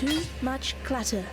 Too much clutter.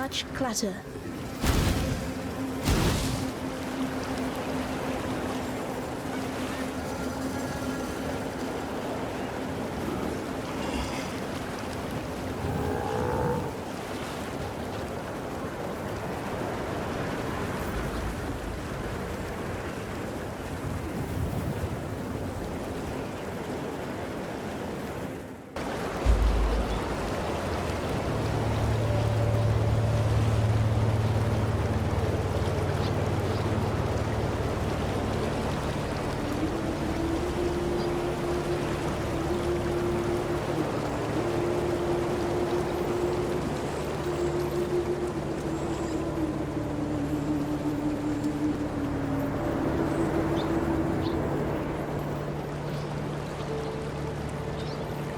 much clutter.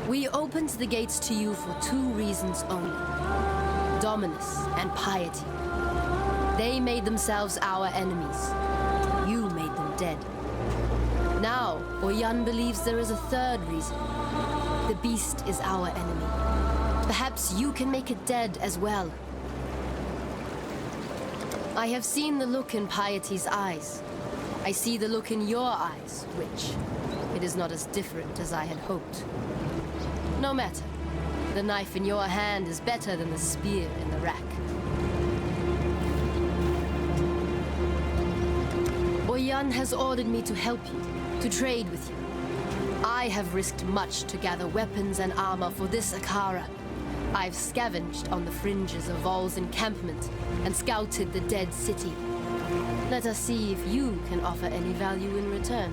We opened the gates to you for two reasons only: dominance and piety. They made themselves our enemies. You made them dead. Now, Oyan believes there is a third reason. The beast is our enemy. Perhaps you can make it dead as well. I have seen the look in Piety's eyes. I see the look in your eyes, Witch. It is not as different as I had hoped. No matter. The knife in your hand is better than the spear in the rack. Oyan has ordered me to help you, to trade with you. I have risked much to gather weapons and armor for this Akara. I've scavenged on the fringes of Vol's encampment and scouted the dead city. Let us see if you can offer any value in return.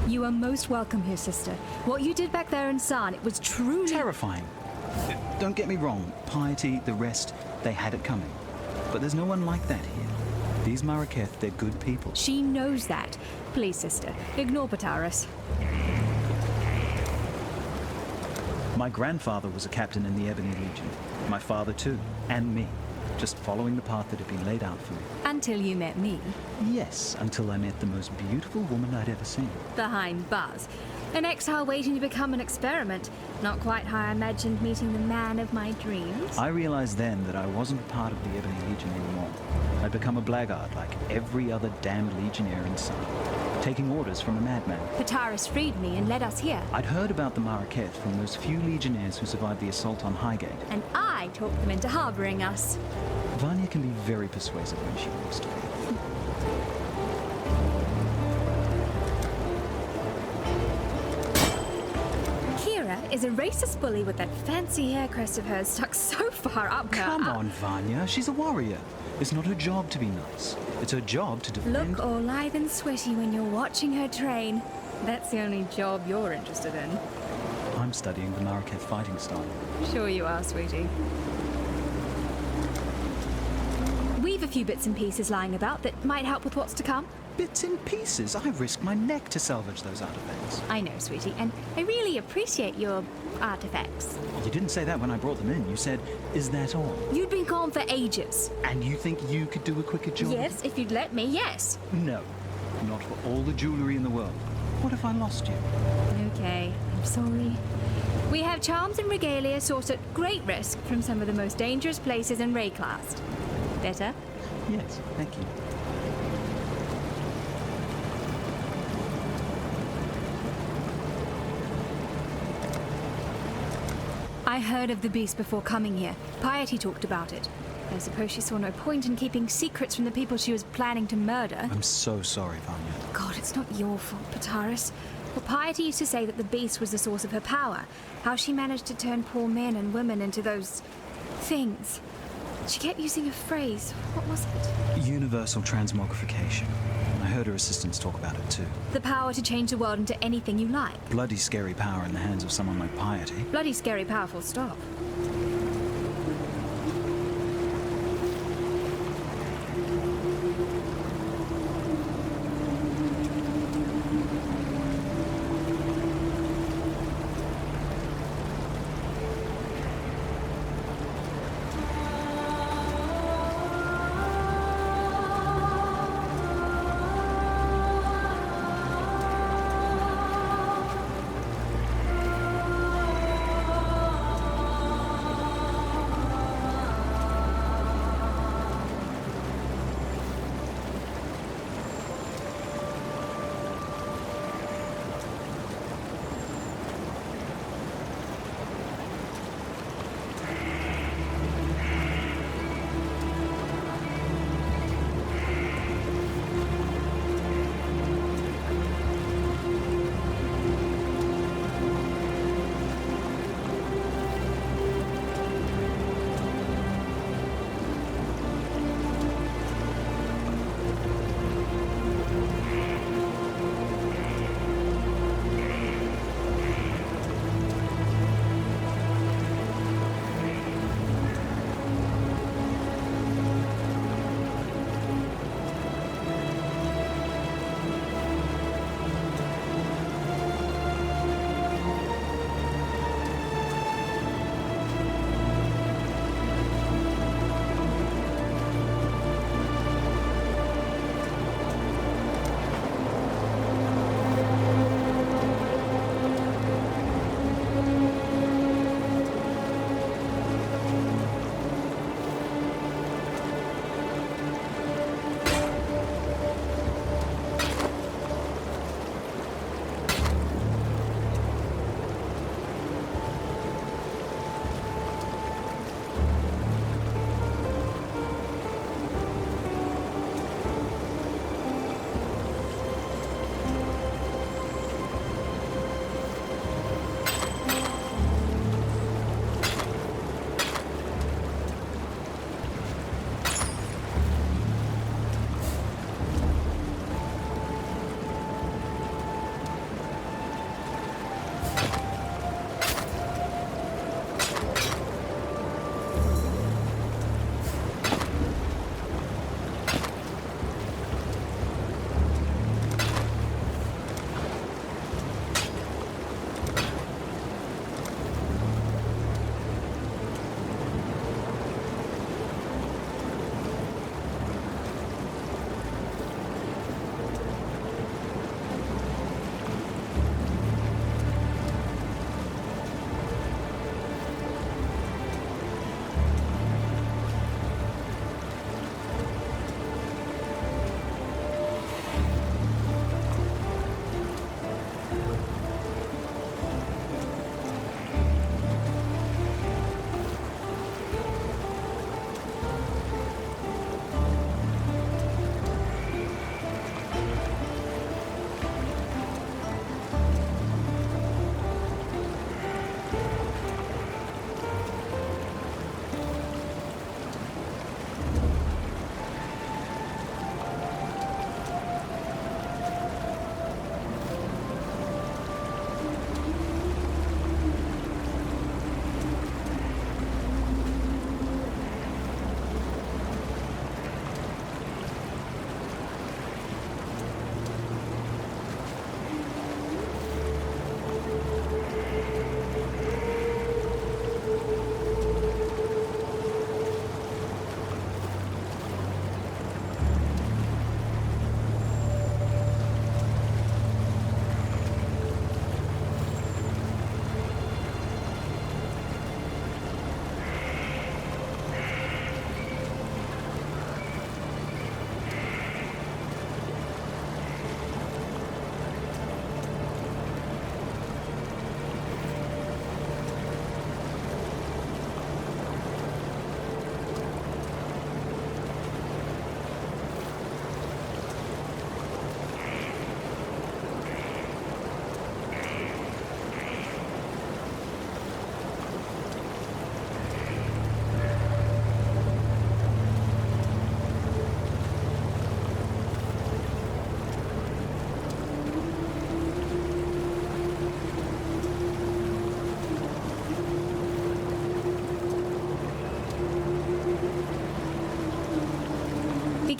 You are most welcome here, sister. What you did back there in San, it was truly terrifying. Don't get me wrong, Piety, the rest, they had it coming. But there's no one like that here. These Maraketh, they're good people. She knows that. Please, sister, ignore Pataris. My grandfather was a captain in the Ebony Legion. My father too, and me. Just following the path that had been laid out for me. Until you met me. Yes, until I met the most beautiful woman I'd ever seen. Behind bars. An exile waiting to become an experiment. Not quite how I imagined meeting the man of my dreams. I realized then that I wasn't part of the Ebony Legion anymore. I'd become a blackguard like every other damned legionnaire in Sun, taking orders from a madman. Pataris freed me and led us here. I'd heard about the Maraketh from those few legionnaires who survived the assault on Highgate. And I talked them into harboring us. Vanya can be very persuasive when she wants to be. Kira is a racist bully with that fancy hair crest of hers stuck so far up her. Come on, Vanya. She's a warrior. It's not her job to be nice. It's her job to defend... Look all lithe and sweaty when you're watching her train. That's the only job you're interested in. I'm studying the Maraketh fighting style. Sure you are, sweetie. We've a few bits and pieces lying about that might help with what's to come. Bits and pieces? I risked my neck to salvage those artifacts. I know, sweetie, and I really appreciate your artifacts. You didn't say that when I brought them in. You said, is that all? You'd been gone for ages. And you think you could do a quicker job? Yes, if you'd let me, yes. No, not for all the jewelry in the world. What if I lost you? Okay, I'm sorry. We have charms and regalia sourced at great risk from some of the most dangerous places in Rayclast. Better? Yes, thank you. heard of the beast before coming here. Piety talked about it. I suppose she saw no point in keeping secrets from the people she was planning to murder. I'm so sorry, Vanya. God, it's not your fault, Pataris. Well, Piety used to say that the beast was the source of her power. How she managed to turn poor men and women into those... things. She kept using a phrase. What was it? Universal transmogrification. I heard her assistants talk about it too. The power to change the world into anything you like. Bloody scary power in the hands of someone like Piety. Bloody scary powerful stop.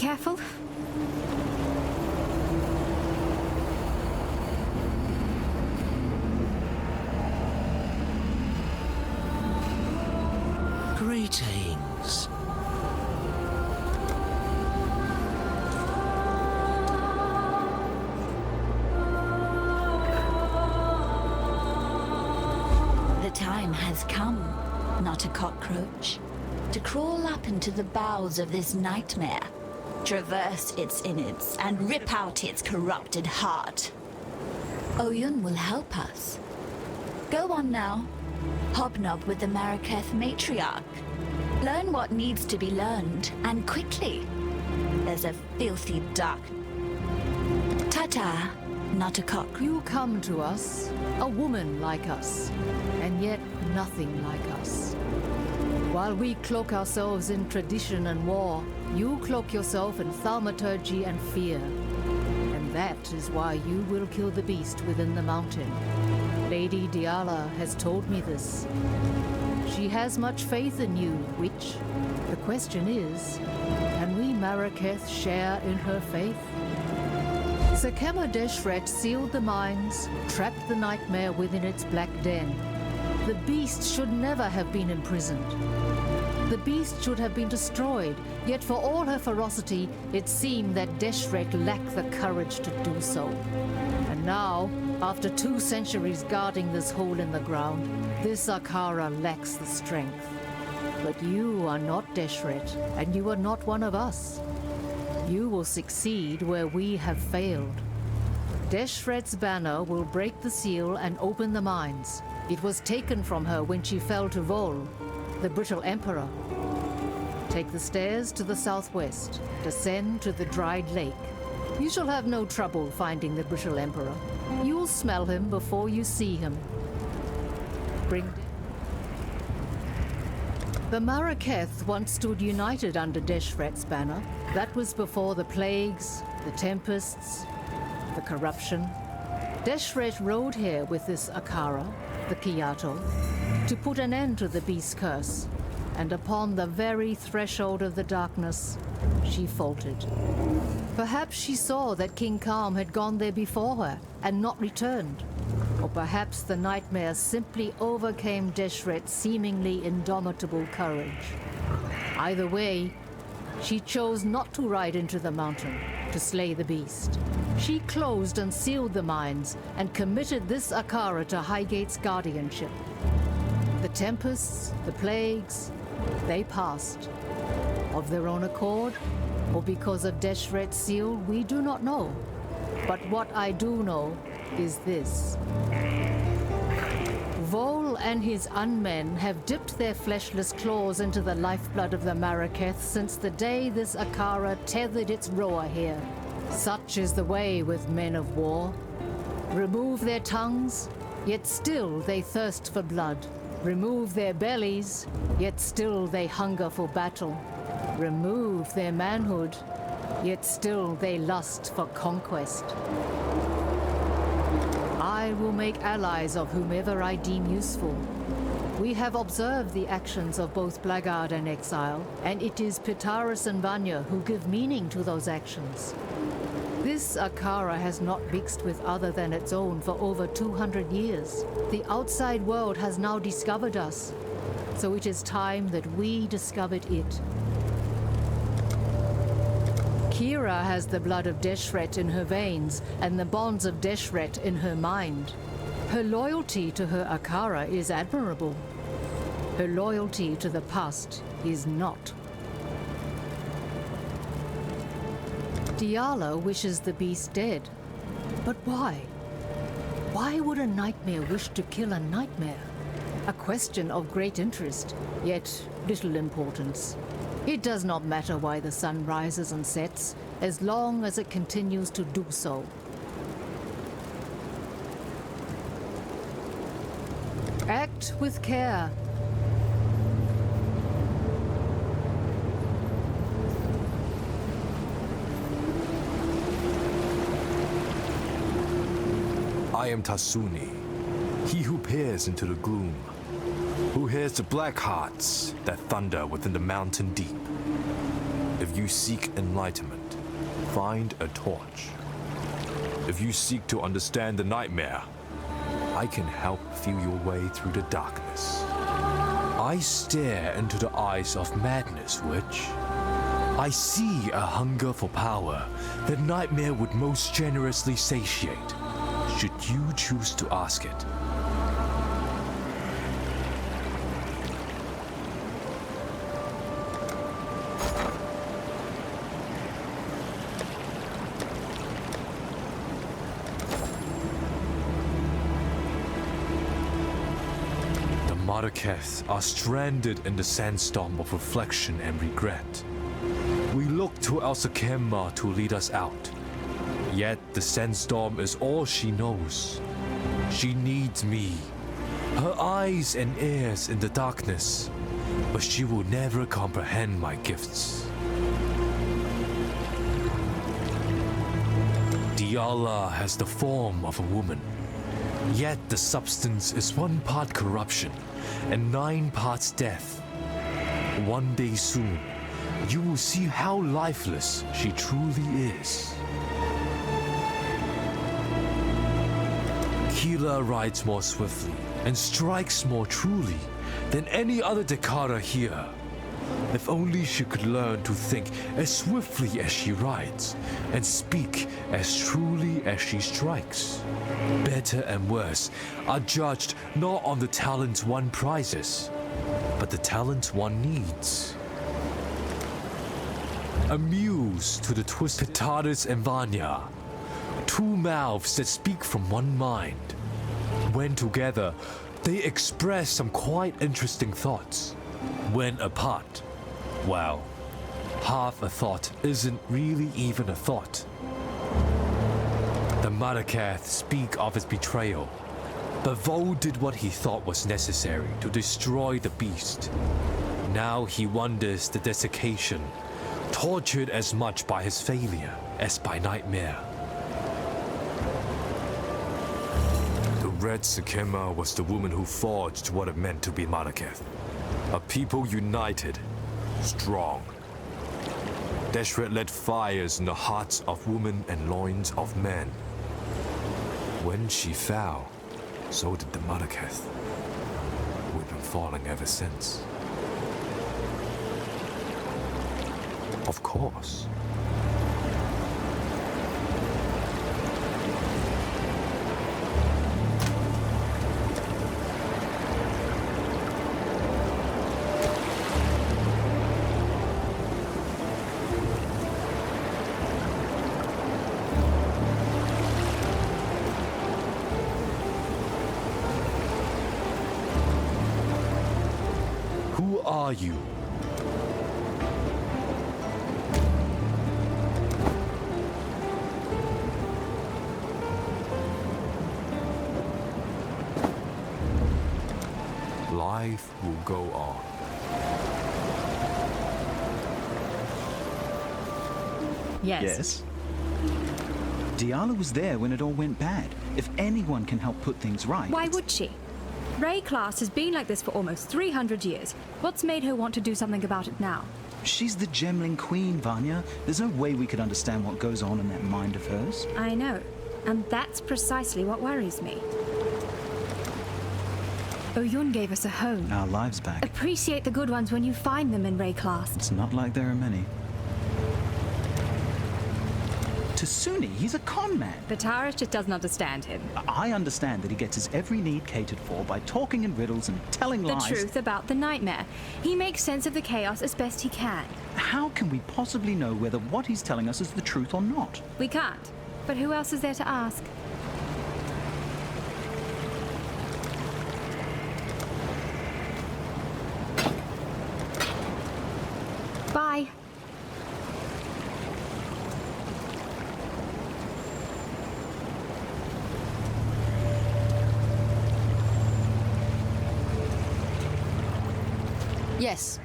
careful. Greetings. The time has come, not a cockroach, to crawl up into the bowels of this nightmare, traverse its innards, and rip out its corrupted heart. Oyun will help us. Go on now. Hobnob with the Maraketh matriarch. Learn what needs to be learned, and quickly. There's a filthy dark... Ta-ta, not a cockroach. You come to us, a woman like us, and yet nothing like us. While we cloak ourselves in tradition and war, you cloak yourself in thaumaturgy and fear. And that is why you will kill the beast within the mountain. Lady Diala has told me this. She has much faith in you, witch. The question is, can we Maraketh share in her faith? Sekema Deshret sealed the mines, trapped the nightmare within its black den. The beast should never have been imprisoned. The beast should have been destroyed, yet for all her ferocity, it seemed that Deshret lacked the courage to do so. And now, after 2 centuries guarding this hole in the ground, this Akara lacks the strength. But you are not Deshret, and you are not one of us. You will succeed where we have failed. Deshret's banner will break the seal and open the mines. It was taken from her when she fell to Vol, the brittle emperor. Take the stairs to the southwest, descend to the dried lake. You shall have no trouble finding the brittle emperor. You'll smell him before you see him. The Maraketh once stood united under Deshret's banner. That was before the plagues, the tempests, the corruption. Deshret rode here with this Akara, the Kiyato, to put an end to the beast's curse. And upon the very threshold of the darkness, she faltered. Perhaps she saw that King Kalm had gone there before her and not returned. Or perhaps the nightmare simply overcame Deshret's seemingly indomitable courage. Either way, she chose not to ride into the mountain to slay the beast. She closed and sealed the mines and committed this Akara to Highgate's guardianship. The tempests, the plagues, they passed. Of their own accord, or because of Deshret's seal, we do not know. But what I do know is this. Vol and his unmen have dipped their fleshless claws into the lifeblood of the Maraketh since the day this Akara tethered its roar here. Such is the way with men of war. Remove their tongues, yet still they thirst for blood. Remove their bellies, yet still they hunger for battle. Remove their manhood, yet still they lust for conquest. I will make allies of whomever I deem useful. We have observed the actions of both Blackguard and Exile, and it is Pitaris and Vanya who give meaning to those actions. This Akara has not mixed with other than its own for over 200 years. The outside world has now discovered us, so it is time that we discovered it. Kira has the blood of Deshret in her veins and the bonds of Deshret in her mind. Her loyalty to her Akara is admirable. Her loyalty to the past is not. Diala wishes the beast dead. But why? Why would a nightmare wish to kill a nightmare? A question of great interest, yet little importance. It does not matter why the sun rises and sets, as long as it continues to do so. Act with care. I am Tasuni, he who peers into the gloom, who hears the black hearts that thunder within the mountain deep. If If you seek enlightenment, find a torch. If you seek to understand the nightmare, I can help feel your way through the darkness. I stare into the eyes of madness, witch. I see a hunger for power that nightmare would most generously satiate, should you choose to ask it. Marraketh are stranded in the sandstorm of reflection and regret. We look to El Sakema to lead us out. Yet the sandstorm is all she knows. She needs me, her eyes and ears in the darkness, but she will never comprehend my gifts. Diala has the form of a woman, yet the substance is 1 part corruption and 9 parts death. One day soon, you will see how lifeless she truly is. Kila rides more swiftly and strikes more truly than any other Dakara here. If only she could learn to think as swiftly as she rides and speak as truly as she strikes. Better and worse are judged not on the talents one prizes, but the talents one needs. A muse to the twisted Pitaris and Vanya, 2 mouths that speak from one mind. When together, they express some quite interesting thoughts. When apart, well, half a thought isn't really even a thought. The Marraketh speak of his betrayal, but Vo did what he thought was necessary to destroy the beast. Now he wonders the desiccation, tortured as much by his failure as by nightmare. The Red Sakema was the woman who forged what it meant to be Marraketh. A people united, strong. Deshret lit fires in the hearts of women and loins of men. When she fell, so did the Marraketh. We've been falling ever since. Of course. Who are you? Life will go on. Yes? Diala was there when it all went bad. If anyone can help put things right... Why would she? Ray class has been like this for almost 300 years. What's made her want to do something about it now? She's the Gemling Queen, Vanya. There's no way we could understand what goes on in that mind of hers. I know. And that's precisely what worries me. Oyun gave us a home. Our lives back. Appreciate the good ones when you find them in Ray class. It's not like there are many. Tasuni, he's a con man. Pitaris just doesn't understand him. I understand that he gets his every need catered for by talking in riddles and telling lies. The truth about the nightmare. He makes sense of the chaos as best he can. How can we possibly know whether what he's telling us is the truth or not? We can't. But who else is there to ask? Bye. Yes.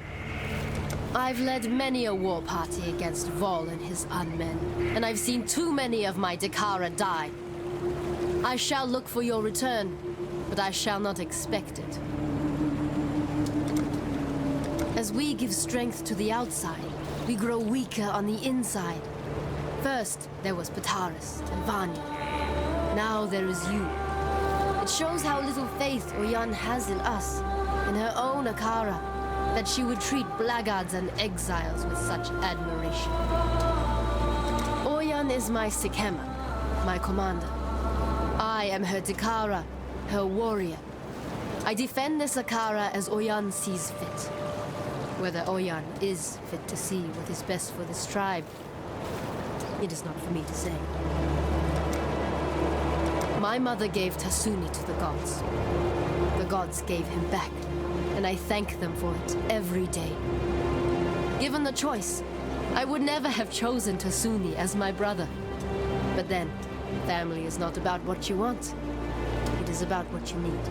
I've led many a war party against Vol and his unmen, and I've seen too many of my Dakara die. I shall look for your return, but I shall not expect it. As we give strength to the outside, We grow weaker on the inside. First, there was Pataris and Vanya. Now there is you. It shows how little faith Oyan has in us, in her own Akara, that she would treat blackguards and exiles with such admiration. Oyan is my Sikema, my commander. I am her Tikara, her warrior. I defend this Akara as Oyan sees fit. Whether Oyan is fit to see what is best for this tribe, it is not for me to say. My mother gave Tasuni to the gods. The gods gave him back, and I thank them for it every day. Given the choice, I would never have chosen Tasuni as my brother. But then, family is not about what you want. It is about what you need.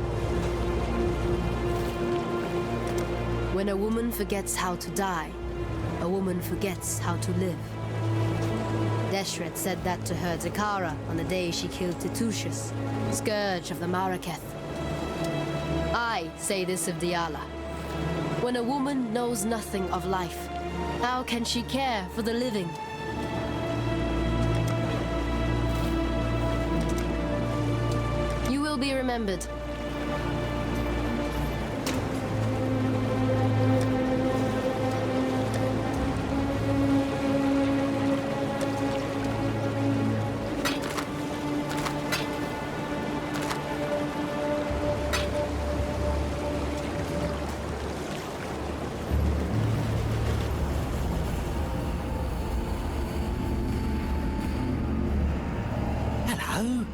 When a woman forgets how to die, a woman forgets how to live. Deshret said that to her Zakara on the day she killed Titushus, scourge of the Maraketh. I say this of Diala. When a woman knows nothing of life, how can she care for the living? You will be remembered. Hello?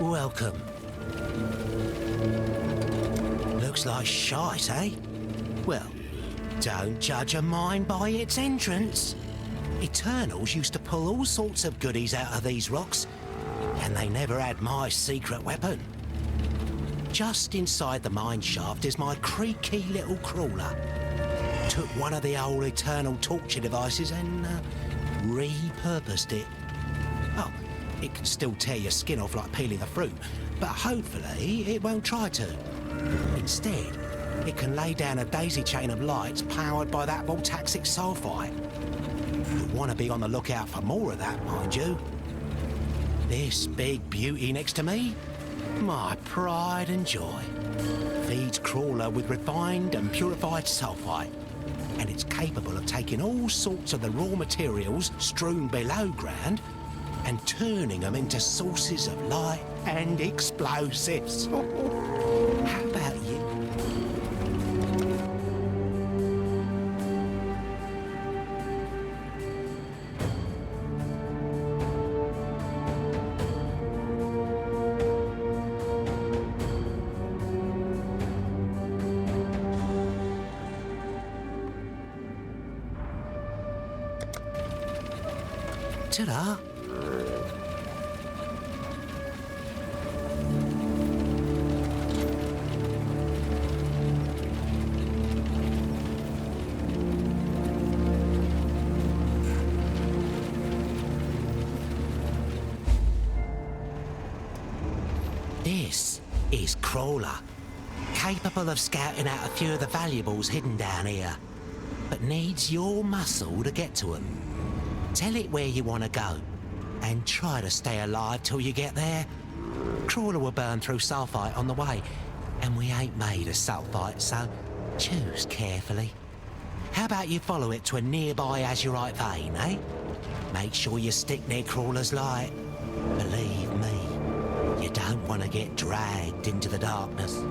Welcome. Looks like shite, eh? Well, don't judge a mine by its entrance. Eternals used to pull all sorts of goodies out of these rocks, and they never had my secret weapon. Just inside the mine shaft is my creaky little crawler. Took one of the old Eternal torture devices and repurposed it. Oh, it can still tear your skin off like peeling the fruit, but hopefully it won't try to. Instead, it can lay down a daisy chain of lights powered by that voltaxic sulfite. You'll want to be on the lookout for more of that, mind you. This big beauty next to me, my pride and joy, feeds Crawler with refined and purified sulfite, and it's capable of taking all sorts of the raw materials strewn below ground and turning them into sources of light and explosives. How about you? Ta-da! This is Crawler, capable of scouting out a few of the valuables hidden down here, but needs your muscle to get to them. Tell it where you want to go, and try to stay alive till you get there. Crawler will burn through sulfite on the way, and we ain't made of sulfite, so choose carefully. How about you follow it to a nearby azurite vein, eh? Make sure you stick near Crawler's light. Believe me, you don't want to get dragged into the darkness.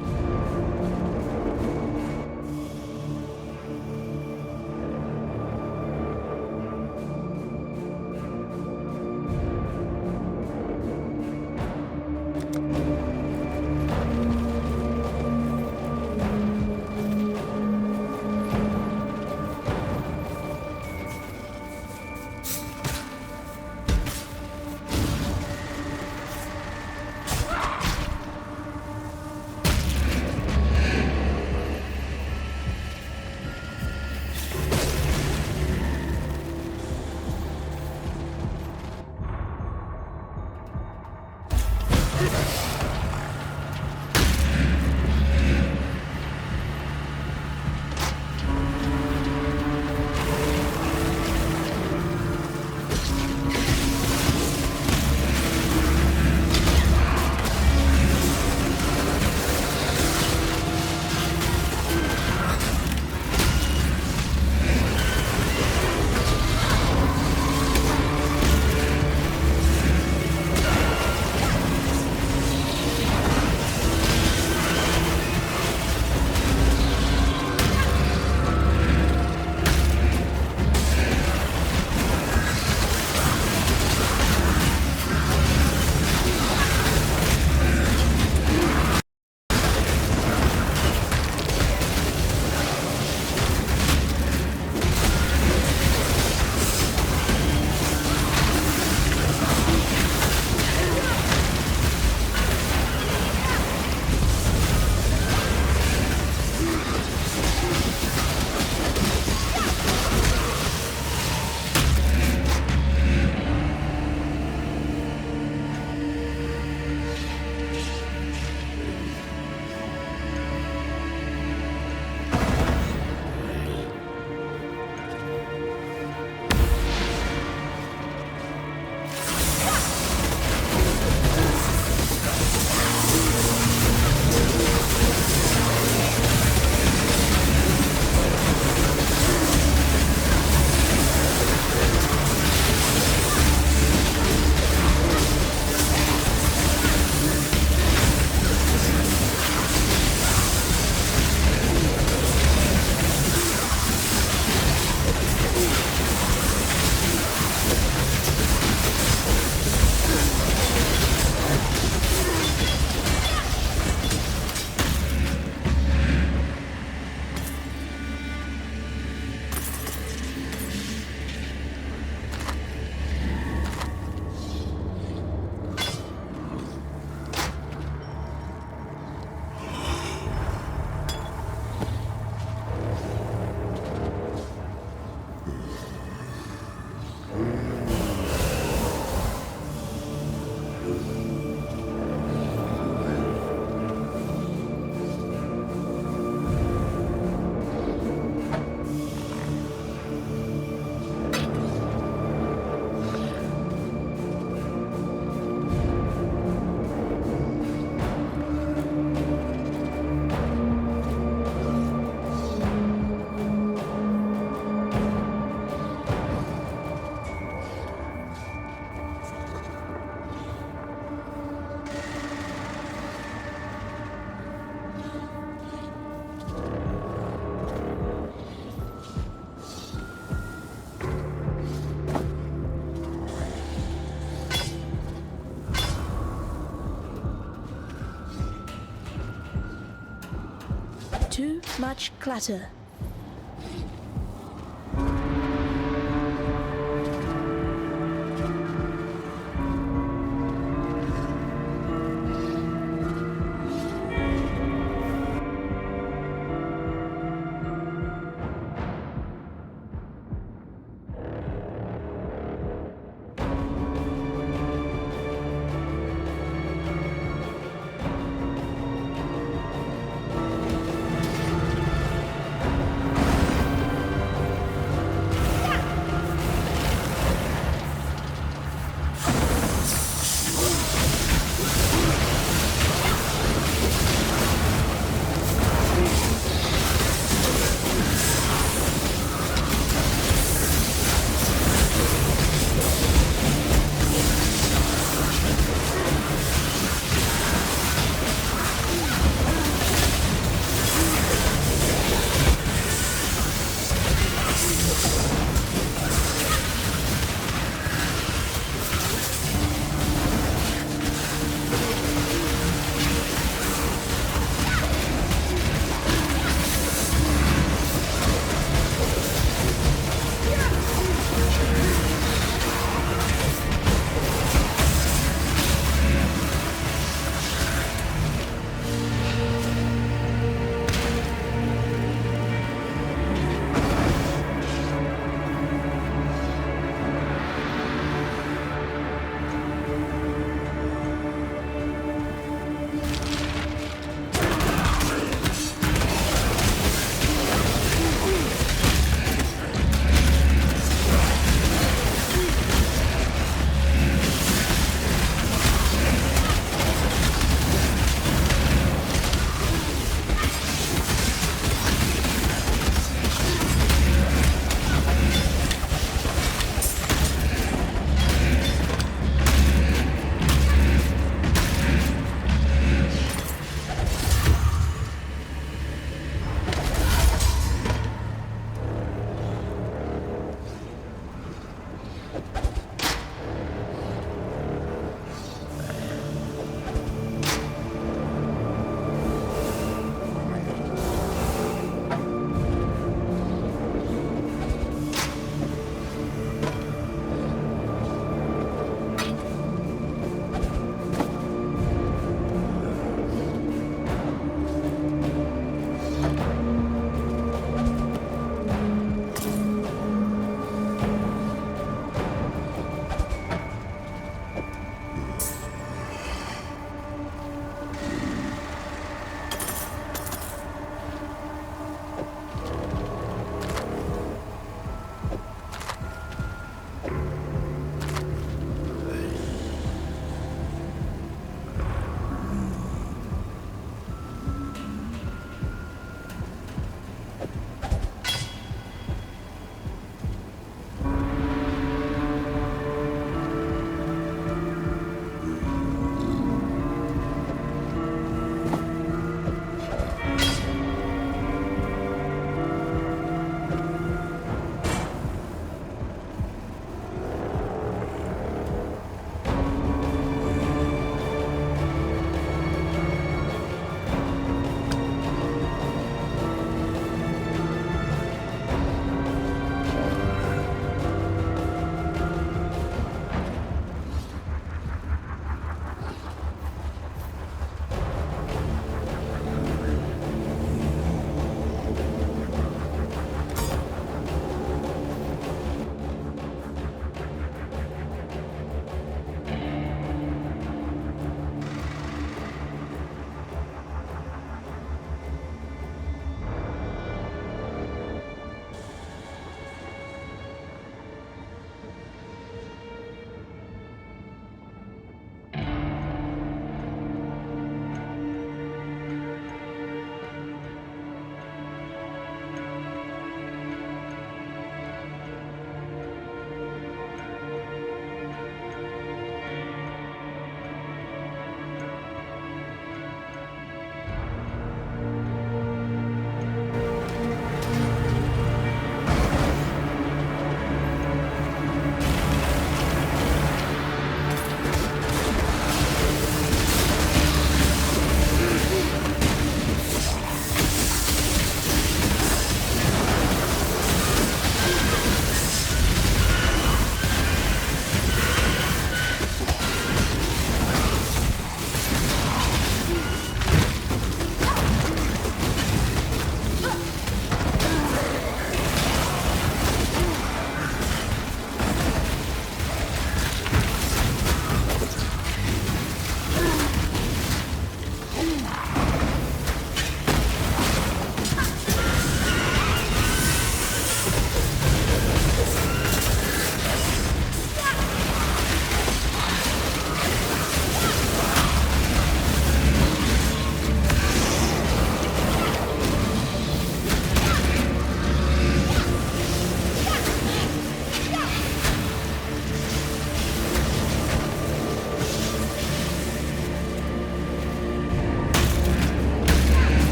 much clutter.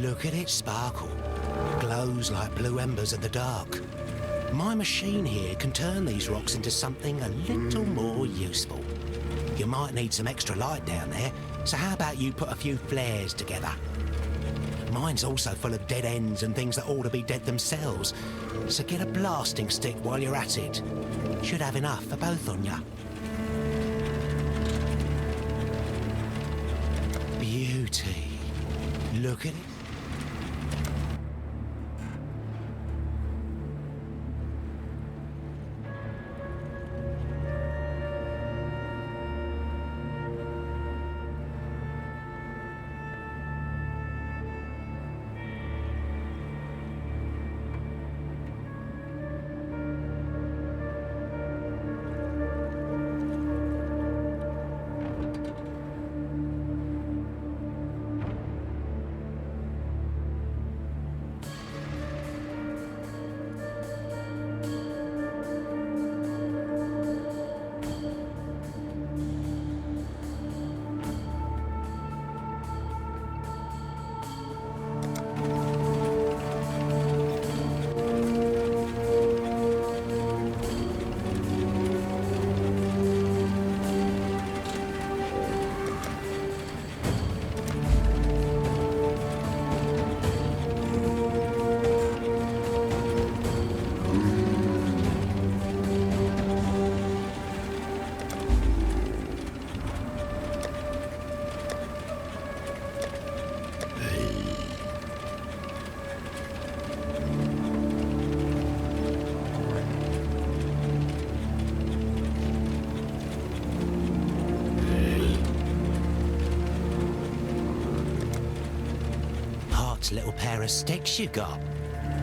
Look at it sparkle. Glows like blue embers in the dark. My machine here can turn these rocks into something a little more useful. You might need some extra light down there, so how about you put a few flares together? Mine's also full of dead ends and things that ought to be dead themselves, so get a blasting stick while you're at it. Should have enough for both on ya. Beauty. Look at it. Little pair of sticks you got.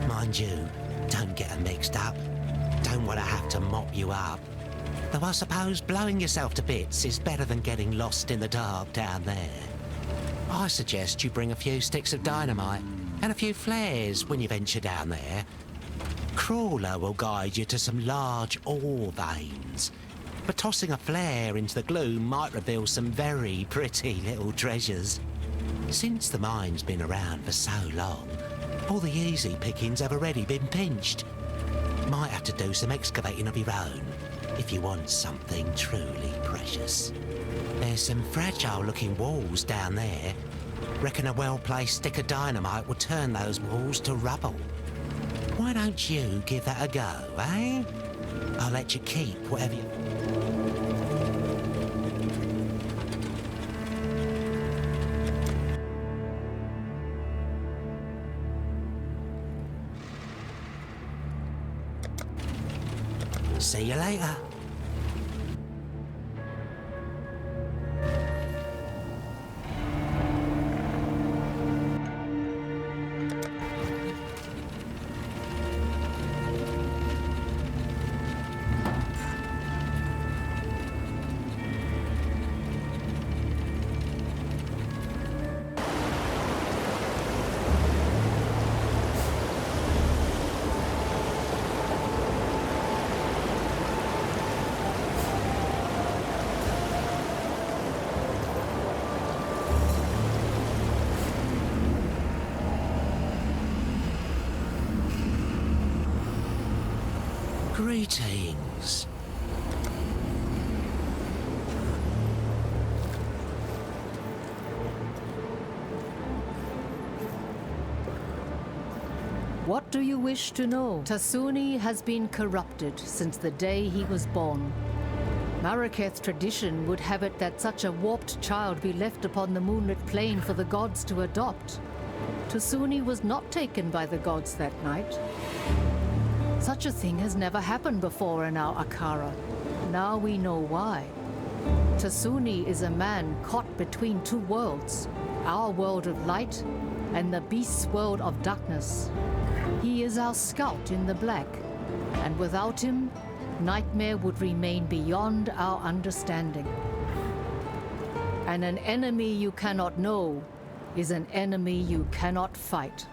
Mind you, don't get them mixed up. Don't want to have to mop you up. Though I suppose blowing yourself to bits is better than getting lost in the dark down there. I suggest you bring a few sticks of dynamite and a few flares when you venture down there. Crawler will guide you to some large ore veins, but tossing a flare into the gloom might reveal some very pretty little treasures. Since the mine's been around for so long, all the easy pickings have already been pinched. Might have to do some excavating of your own if you want something truly precious. There's some fragile-looking walls down there. Reckon a well-placed stick of dynamite will turn those walls to rubble. Why don't you give that a go, eh? I'll let you keep whatever you... See you later. Greetings. What do you wish to know? Tasuni has been corrupted since the day he was born. Marraketh's tradition would have it that such a warped child be left upon the moonlit plain for the gods to adopt. Tasuni was not taken by the gods that night. Such a thing has never happened before in our Akara. Now we know why. Tasuni is a man caught between two worlds, our world of light and the beast's world of darkness. He is our scout in the black, and without him, Nightmare would remain beyond our understanding. And an enemy you cannot know is an enemy you cannot fight.